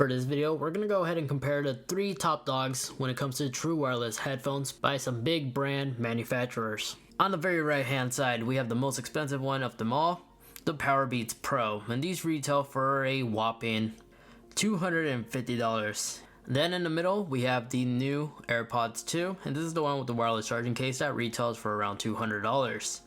For this video, we're going to go ahead and compare the 3 top dogs when it comes to true wireless headphones by some big brand manufacturers. On the very right hand side, we have the most expensive one of them all, the Powerbeats Pro, and these retail for a whopping $250. Then in the middle, we have the new Airpods 2, and this is the one with the wireless charging case that retails for around $200.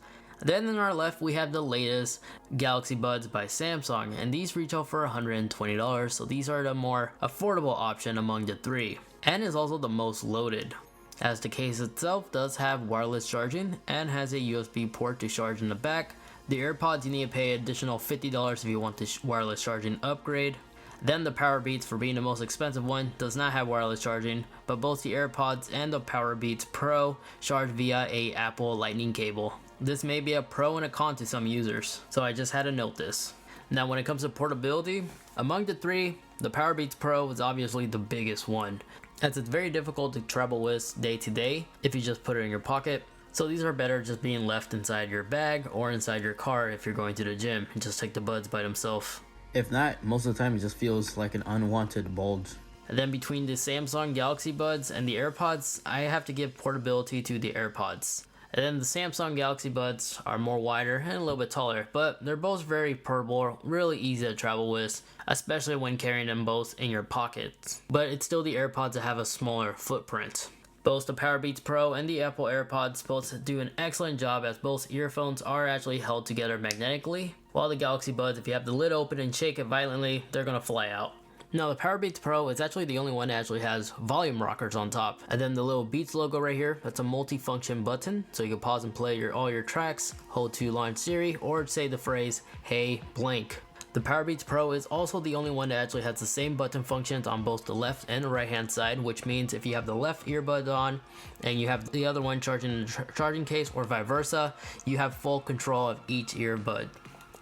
Then on our left, we have the latest Galaxy Buds by Samsung, and these retail for $120, so these are the more affordable option among the 3, and is also the most loaded, as the case itself does have wireless charging and has a USB port to charge in the back. The Airpods, you need to pay additional $50 if you want the wireless charging upgrade. Then the Powerbeats, for being the most expensive one, does not have wireless charging, but both the Airpods and the Powerbeats Pro charge via a Apple Lightning cable. This may be a pro and a con to some users, so I just had to note this. Now when it comes to portability, among the 3, the Powerbeats Pro is obviously the biggest one, as it's very difficult to travel with day to day if you just put it in your pocket. So these are better just being left inside your bag or inside your car if you're going to the gym and just take the buds by themselves. If not, most of the time it just feels like an unwanted bulge. And then between the Samsung Galaxy Buds and the Airpods, I have to give portability to the Airpods. And then the Samsung Galaxy Buds are more wider and a little bit taller, but they're both very portable, really easy to travel with, especially when carrying them both in your pockets. But it's still the Airpods that have a smaller footprint. Both the Powerbeats Pro and the Apple Airpods both do an excellent job, as both earphones are actually held together magnetically, while the Galaxy Buds, if you have the lid open and shake it violently, they're gonna fly out. Now the Powerbeats Pro is actually the only one that actually has volume rockers on top, and then the little Beats logo right here, that's a multi-function button, so you can pause and play all your tracks, hold to launch Siri, or say the phrase, "Hey, blank." The Powerbeats Pro is also the only one that actually has the same button functions on both the left and the right hand side, which means if you have the left earbud on and you have the other one charging in the charging case or vice versa, you have full control of each earbud.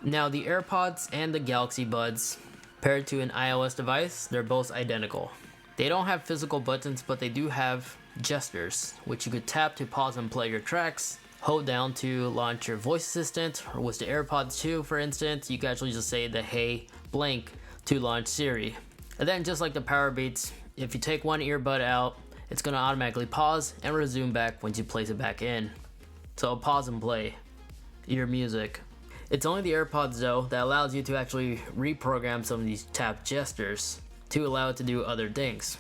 Now the Airpods and the Galaxy Buds, paired to an iOS device, they're both identical. They don't have physical buttons, but they do have gestures, which you could tap to pause and play your tracks, hold down to launch your voice assistant, or with the Airpods 2 for instance, you can actually just say the "Hey, blank" to launch Siri. And then just like the Powerbeats, if you take one earbud out, it's going to automatically pause and resume back once you place it back in. So pause and play your music. It's only the Airpods though that allows you to actually reprogram some of these tap gestures to allow it to do other things.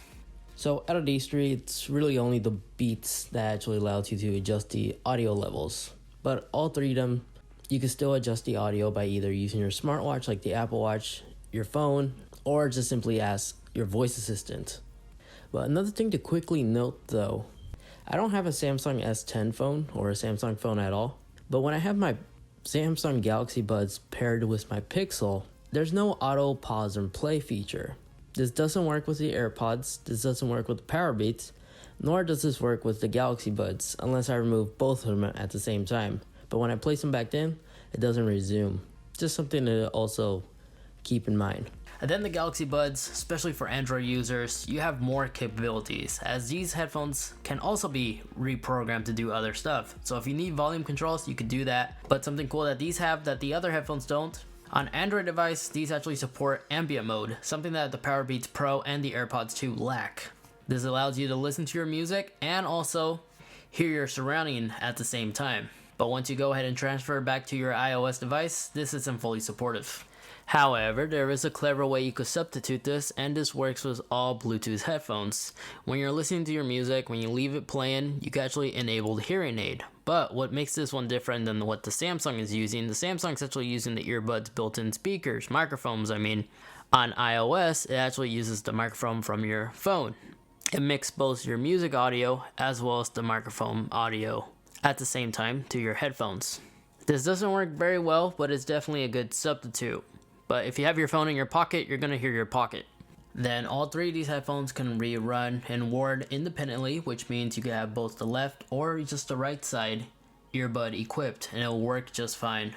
So out of these 3, it's really only the Beats that actually allows you to adjust the audio levels. But all 3 of them, you can still adjust the audio by either using your smartwatch like the Apple Watch, your phone, or just simply ask your voice assistant. But another thing to quickly note though, I don't have a Samsung S10 phone or a Samsung phone at all, but when I have my Samsung Galaxy Buds paired with my Pixel, there's no auto pause and play feature. This doesn't work with the Airpods, this doesn't work with the Powerbeats, nor does this work with the Galaxy Buds unless I remove both of them at the same time. But when I place them back in, it doesn't resume. Just something to also keep in mind. And then the Galaxy Buds, especially for Android users, you have more capabilities, as these headphones can also be reprogrammed to do other stuff. So if you need volume controls, you could do that. But something cool that these have that the other headphones don't, on Android device, these actually support ambient mode, something that the Powerbeats Pro and the Airpods 2 lack. This allows you to listen to your music and also hear your surrounding at the same time. But once you go ahead and transfer back to your iOS device, this isn't fully supportive. However, there is a clever way you could substitute this, and this works with all Bluetooth headphones. When you're listening to your music, when you leave it playing, you can actually enable the hearing aid. But what makes this one different than what the Samsung is using, the Samsung's actually using the earbuds built-in speakers, microphones I mean. On iOS, it actually uses the microphone from your phone. It mixes both your music audio as well as the microphone audio at the same time to your headphones. This doesn't work very well, but it's definitely a good substitute. But if you have your phone in your pocket, you're going to hear your pocket. Then all 3 of these headphones can rerun and ward independently, which means you can have both the left or just the right side earbud equipped and it'll work just fine.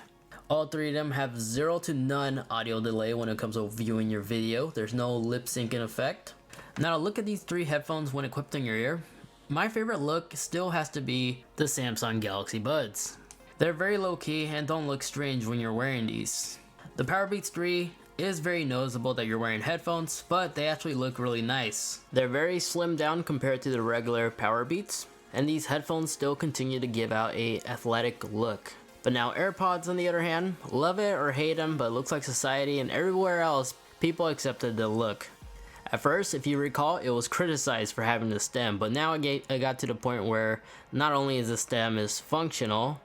All 3 of them have 0 to none audio delay when it comes to viewing your video. There's no lip syncing effect. Now to look at these 3 headphones when equipped in your ear, my favorite look still has to be the Samsung Galaxy Buds. They're very low key and don't look strange when you're wearing these. The Powerbeats 3 is very noticeable that you're wearing headphones, but they actually look really nice. They're very slimmed down compared to the regular Powerbeats, and these headphones still continue to give out a athletic look. But now AirPods on the other hand, love it or hate them, but looks like society and everywhere else, people accepted the look. At first, if you recall, it was criticized for having the stem, but now it got to the point where not only is the stem is functional,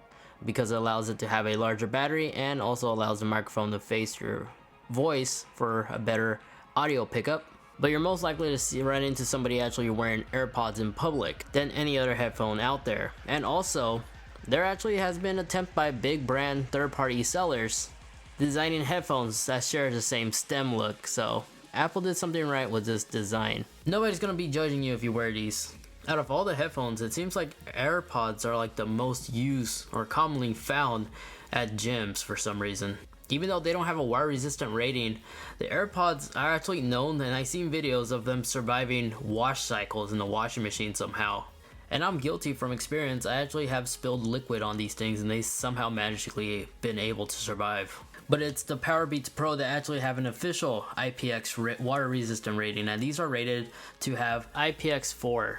because it allows it to have a larger battery and also allows the microphone to face your voice for a better audio pickup, but you're most likely to run into somebody actually wearing AirPods in public than any other headphone out there. And also, there actually has been an attempt by big brand third-party sellers designing headphones that share the same stem look, so Apple did something right with this design. Nobody's gonna be judging you if you wear these. Out of all the headphones, it seems like AirPods are like the most used or commonly found at gyms for some reason. Even though they don't have a water resistant rating, the AirPods are actually known, and I've seen videos of them surviving wash cycles in the washing machine somehow. And I'm guilty from experience. I actually have spilled liquid on these things and they somehow magically been able to survive. But it's the Powerbeats Pro that actually have an official IPX water resistant rating, and these are rated to have IPX4.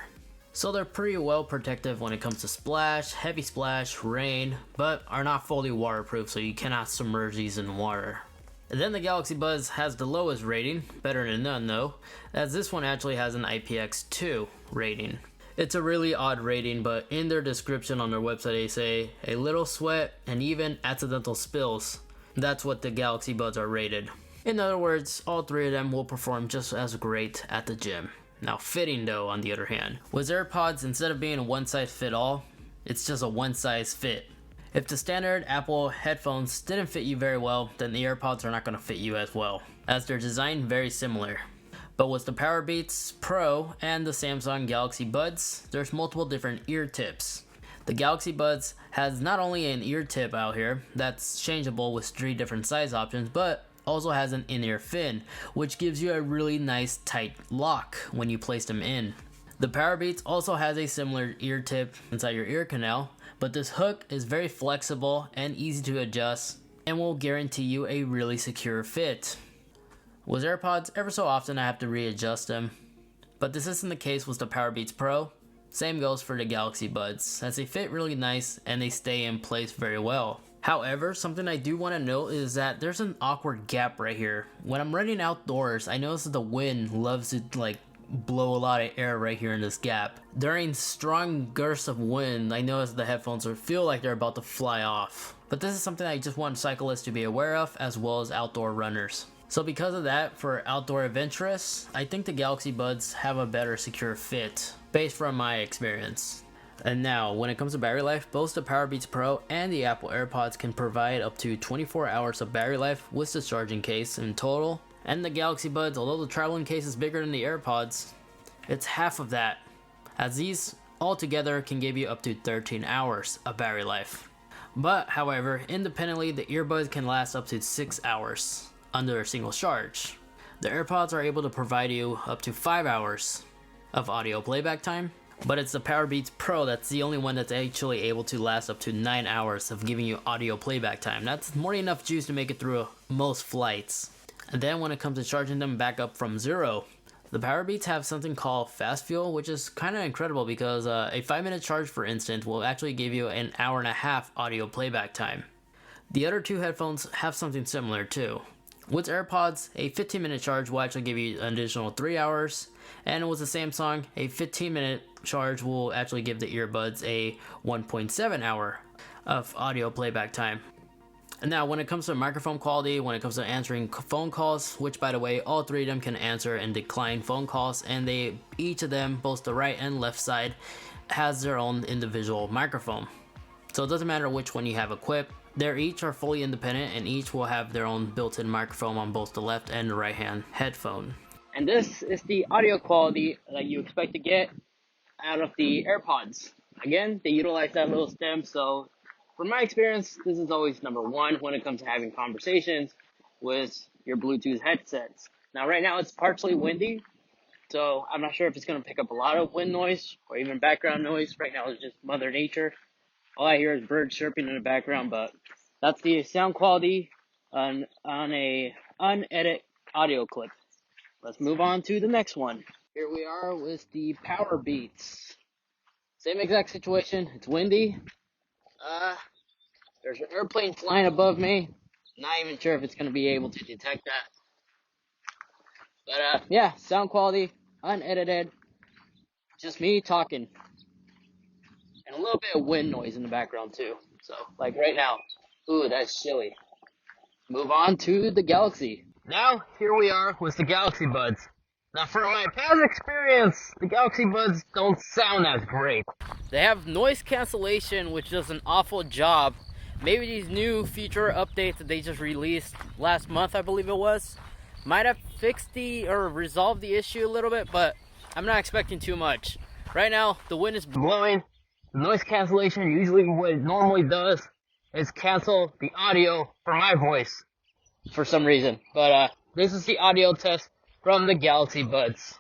So they're pretty well protective when it comes to splash, heavy splash, rain, but are not fully waterproof, so you cannot submerge these in water. And then the Galaxy Buds has the lowest rating, better than none though, as this one actually has an IPX2 rating. It's a really odd rating, but in their description on their website they say a little sweat and even accidental spills. That's what the Galaxy Buds are rated. In other words, all three of them will perform just as great at the gym. Now fitting though, on the other hand, with AirPods, instead of being a one size fit all, it's just a one size fit. If the standard Apple headphones didn't fit you very well, then the AirPods are not going to fit you as well, as they're designed very similar. But with the Powerbeats Pro and the Samsung Galaxy Buds, there's multiple different ear tips. The Galaxy Buds has not only an ear tip out here that's changeable with 3 different size options, but also has an in-ear fin, which gives you a really nice tight lock when you place them in. The Powerbeats also has a similar ear tip inside your ear canal, but this hook is very flexible and easy to adjust and will guarantee you a really secure fit. With AirPods, ever so often I have to readjust them, but this isn't the case with the Powerbeats Pro. Same goes for the Galaxy Buds, as they fit really nice and they stay in place very well. However, something I do want to note is that there's an awkward gap right here. When I'm running outdoors, I notice that the wind loves to blow a lot of air right here in this gap. During strong gusts of wind, I notice the headphones feel like they're about to fly off. But this is something I just want cyclists to be aware of, as well as outdoor runners. So because of that, for outdoor adventurous, I think the Galaxy Buds have a better secure fit, based from my experience. And now, when it comes to battery life, both the Powerbeats Pro and the Apple AirPods can provide up to 24 hours of battery life with the charging case in total. And the Galaxy Buds, although the traveling case is bigger than the AirPods, it's half of that, as these altogether can give you up to 13 hours of battery life. But, however, independently, the earbuds can last up to 6 hours under a single charge. The AirPods are able to provide you up to 5 hours of audio playback time, but it's the Powerbeats Pro that's the only one that's actually able to last up to 9 hours of giving you audio playback time. That's more than enough juice to make it through most flights. And then when it comes to charging them back up from zero, the Powerbeats have something called fast fuel, which is kind of incredible because a 5-minute charge, for instance, will actually give you an hour and a half audio playback time. The other two headphones have something similar too. With AirPods, a 15-minute charge will actually give you an additional 3 hours, and with the Samsung, a 15-minute charge will actually give the earbuds a 1.7 hour of audio playback time. And now when it comes to microphone quality, when it comes to answering phone calls, which by the way, all three of them can answer and decline phone calls, and each of them, both the right and left side, has their own individual microphone. So it doesn't matter which one you have equipped. They each are fully independent and each will have their own built-in microphone on both the left and the right hand headphone. And this is the audio quality that you expect to get out of the AirPods. Again, they utilize that little stem, so from my experience, this is always number one when it comes to having conversations with your Bluetooth headsets. Now right now it's partially windy, so I'm not sure if it's going to pick up a lot of wind noise or even background noise. Right now it's just Mother Nature. All I hear is birds chirping in the background, but that's the sound quality on a unedited audio clip. Let's move on to the next one. Here we are with the Powerbeats. Same exact situation. It's windy. There's an airplane flying above me. Not even sure if it's going to be able to detect that. But yeah, sound quality, unedited. Just me talking. And a little bit of wind noise in the background too. So, like right now. Ooh, that's chilly. Move on to the Galaxy. Now, here we are with the Galaxy Buds. Now, from my past experience, the Galaxy Buds don't sound as great. They have noise cancellation, which does an awful job. Maybe these new feature updates that they just released last month, I believe it was, might have fixed or resolved the issue a little bit, but I'm not expecting too much. Right now, the wind is blowing. The noise cancellation, usually what it normally does is cancel the audio for my voice for some reason. But this is the audio test from the Galaxy Buds.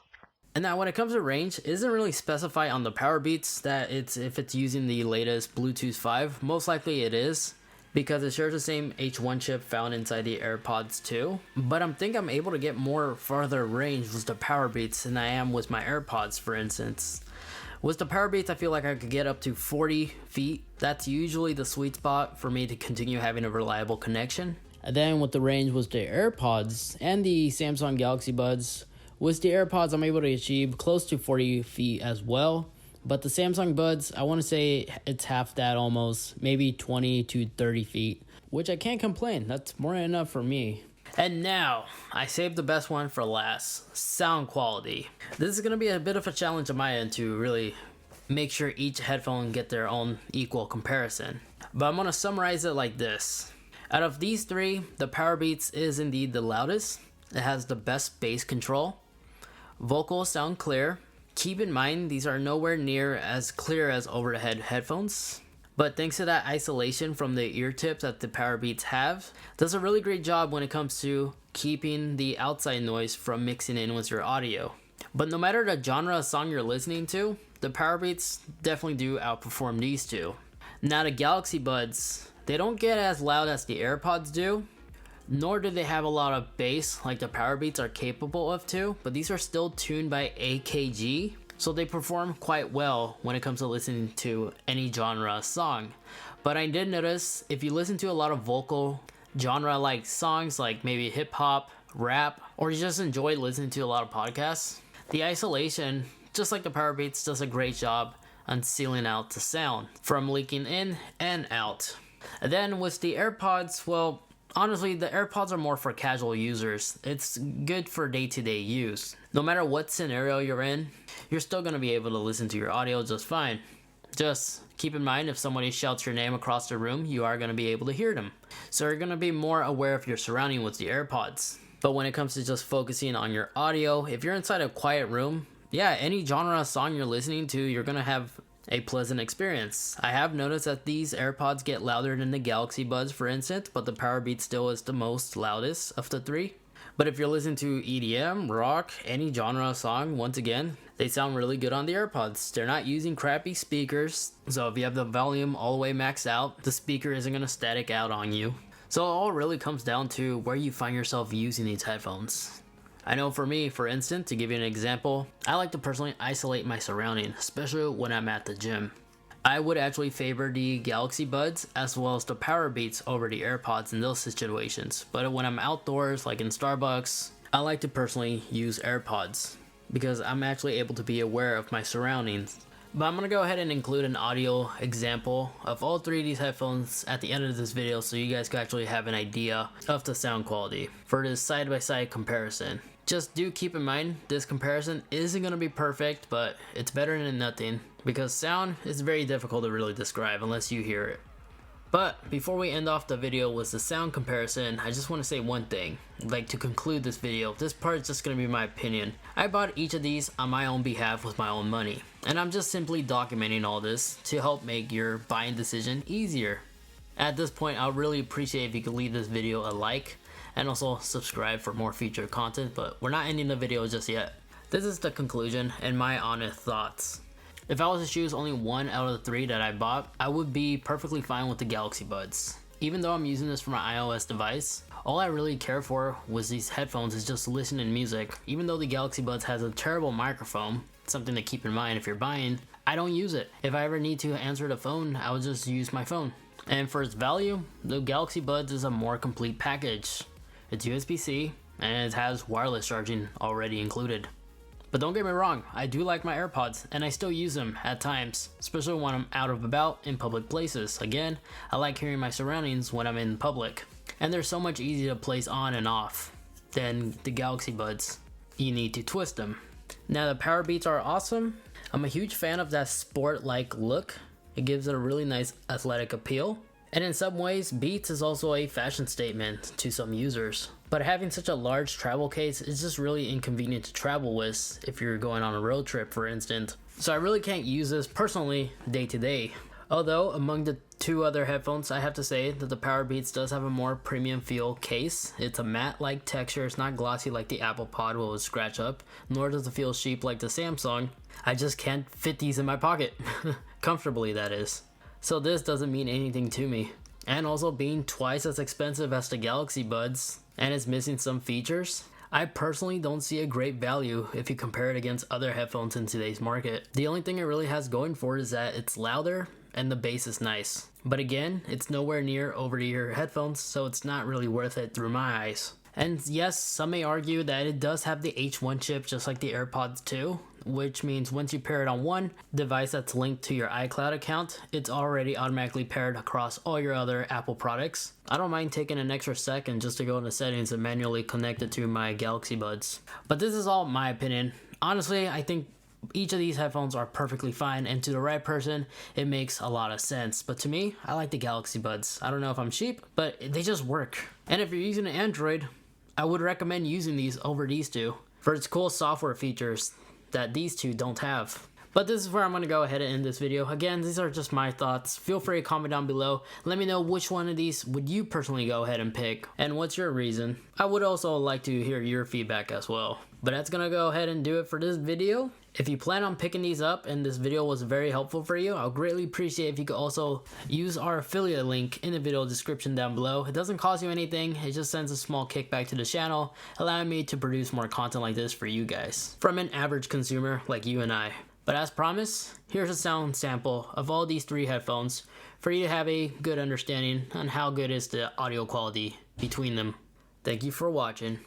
And now when it comes to range, it isn't really specified on the Powerbeats that if it's using the latest Bluetooth 5. Most likely it is, because it shares the same H1 chip found inside the Airpods too. But I think I'm able to get more farther range with the Powerbeats than I am with my Airpods, for instance. With the Powerbeats, I feel like I could get up to 40 feet. That's usually the sweet spot for me to continue having a reliable connection. And then with the range with the AirPods and the Samsung Galaxy Buds, with the AirPods I'm able to achieve close to 40 feet as well. But the Samsung Buds, I want to say it's half that almost, maybe 20 to 30 feet, which I can't complain. That's more than enough for me. And now, I saved the best one for last, sound quality. This is going to be a bit of a challenge on my end to really make sure each headphone get their own equal comparison. But I'm going to summarize it like this. Out of these three, the Powerbeats is indeed the loudest. It has the best bass control. Vocals sound clear. Keep in mind, these are nowhere near as clear as overhead headphones. But thanks to that isolation from the ear tips that the Powerbeats have, does a really great job when it comes to keeping the outside noise from mixing in with your audio. But no matter the genre of song you're listening to, the Powerbeats definitely do outperform these two. Now the Galaxy Buds, they don't get as loud as the AirPods do, nor do they have a lot of bass like the Powerbeats are capable of too, but these are still tuned by AKG. So they perform quite well when it comes to listening to any genre song. But I did notice if you listen to a lot of vocal genre like songs like maybe hip hop, rap, or you just enjoy listening to a lot of podcasts, the isolation, just like the Powerbeats, does a great job on sealing out the sound from leaking in and out. And then with the AirPods, well, honestly, the AirPods are more for casual users. It's good for day-to-day use. No matter what scenario you're in, you're still going to be able to listen to your audio just fine. Just keep in mind, if somebody shouts your name across the room, you are going to be able to hear them. So you're going to be more aware of your surrounding with the AirPods. But when it comes to just focusing on your audio, if you're inside a quiet room, yeah, any genre song you're listening to, you're going to have a pleasant experience. I have noticed that these AirPods get louder than the Galaxy Buds, for instance, but the Powerbeat still is the most loudest of the three. But if you're listening to EDM, rock, any genre song, once again, they sound really good on the AirPods. They're not using crappy speakers, so if you have the volume all the way maxed out, the speaker isn't going to static out on you. So it all really comes down to where you find yourself using these headphones. I know for me, for instance, to give you an example, I like to personally isolate my surrounding, especially when I'm at the gym. I would actually favor the Galaxy Buds as well as the Powerbeats over the AirPods in those situations. But when I'm outdoors, like in Starbucks, I like to personally use AirPods because I'm actually able to be aware of my surroundings. But I'm going to go ahead and include an audio example of all three of these headphones at the end of this video so you guys can actually have an idea of the sound quality for this side-by-side comparison. Just do keep in mind, this comparison isn't going to be perfect, but it's better than nothing because sound is very difficult to really describe unless you hear it. But before we end off the video with the sound comparison, I just want to say one thing. Like, to conclude this video, this part is just going to be my opinion. I bought each of these on my own behalf with my own money, and I'm just simply documenting all this to help make your buying decision easier. At this point, I would really appreciate if you could leave this video a like and also subscribe for more future content, but we're not ending the video just yet. This is the conclusion and my honest thoughts. If I was to choose only one out of the three that I bought, I would be perfectly fine with the Galaxy Buds. Even though I'm using this for my iOS device, all I really care for with these headphones is just listening to music. Even though the Galaxy Buds has a terrible microphone, something to keep in mind if you're buying, I don't use it. If I ever need to answer the phone, I will just use my phone. And for its value, the Galaxy Buds is a more complete package. It's USB-C and it has wireless charging already included. But don't get me wrong, I do like my AirPods and I still use them at times, especially when I'm out and about in public places. Again, I like hearing my surroundings when I'm in public. And they're so much easier to place on and off than the Galaxy Buds. You need to twist them. Now the Powerbeats are awesome. I'm a huge fan of that sport-like look. It gives it a really nice athletic appeal. And in some ways, Beats is also a fashion statement to some users. But having such a large travel case is just really inconvenient to travel with if you're going on a road trip, for instance. So I really can't use this personally day to day. Although among the two other headphones, I have to say that the Powerbeats does have a more premium feel case. It's a matte-like texture. It's not glossy like the Apple Pod will scratch up, nor does it feel cheap like the Samsung. I just can't fit these in my pocket. Comfortably, that is. So this doesn't mean anything to me. And also being twice as expensive as the Galaxy Buds, and it's missing some features, I personally don't see a great value if you compare it against other headphones in today's market. The only thing it really has going for it is that it's louder and the bass is nice. But again, it's nowhere near over-the-ear headphones, so it's not really worth it through my eyes. And yes, some may argue that it does have the H1 chip just like the AirPods 2, which means once you pair it on one device that's linked to your iCloud account, it's already automatically paired across all your other Apple products. I don't mind taking an extra second just to go into settings and manually connect it to my Galaxy Buds. But this is all my opinion. Honestly, I think each of these headphones are perfectly fine, and to the right person, it makes a lot of sense. But to me, I like the Galaxy Buds. I don't know if I'm cheap, but they just work. And if you're using an Android, I would recommend using these over these two for its cool software features that these two don't have. But this is where I'm going to go ahead and end this video. Again, these are just my thoughts. Feel free to comment down below. Let me know which one of these would you personally go ahead and pick, and what's your reason. I would also like to hear your feedback as well. But that's going to go ahead and do it for this video. If you plan on picking these up and this video was very helpful for you, I would greatly appreciate if you could also use our affiliate link in the video description down below. It doesn't cost you anything, it just sends a small kickback to the channel, allowing me to produce more content like this for you guys, from an average consumer like you and I. But as promised, here's a sound sample of all these three headphones for you to have a good understanding on how good is the audio quality between them. Thank you for watching.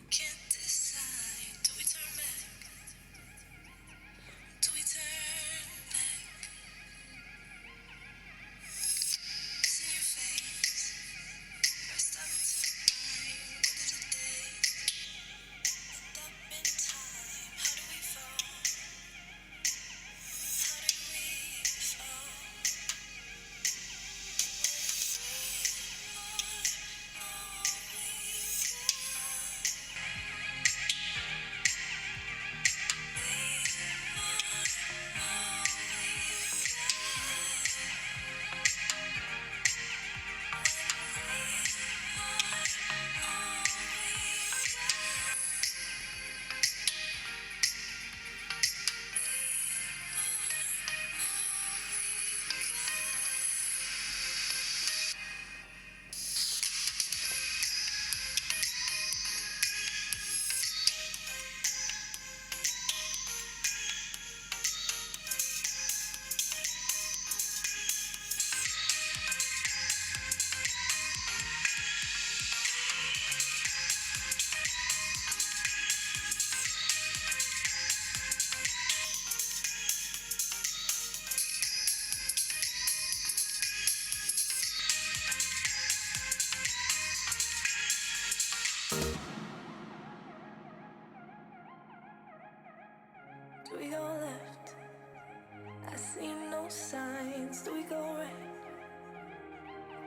Do we go left? I see no signs. Do we go right?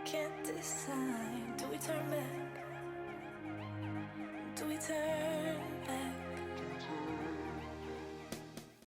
Can't decide. Do we turn back? Do we turn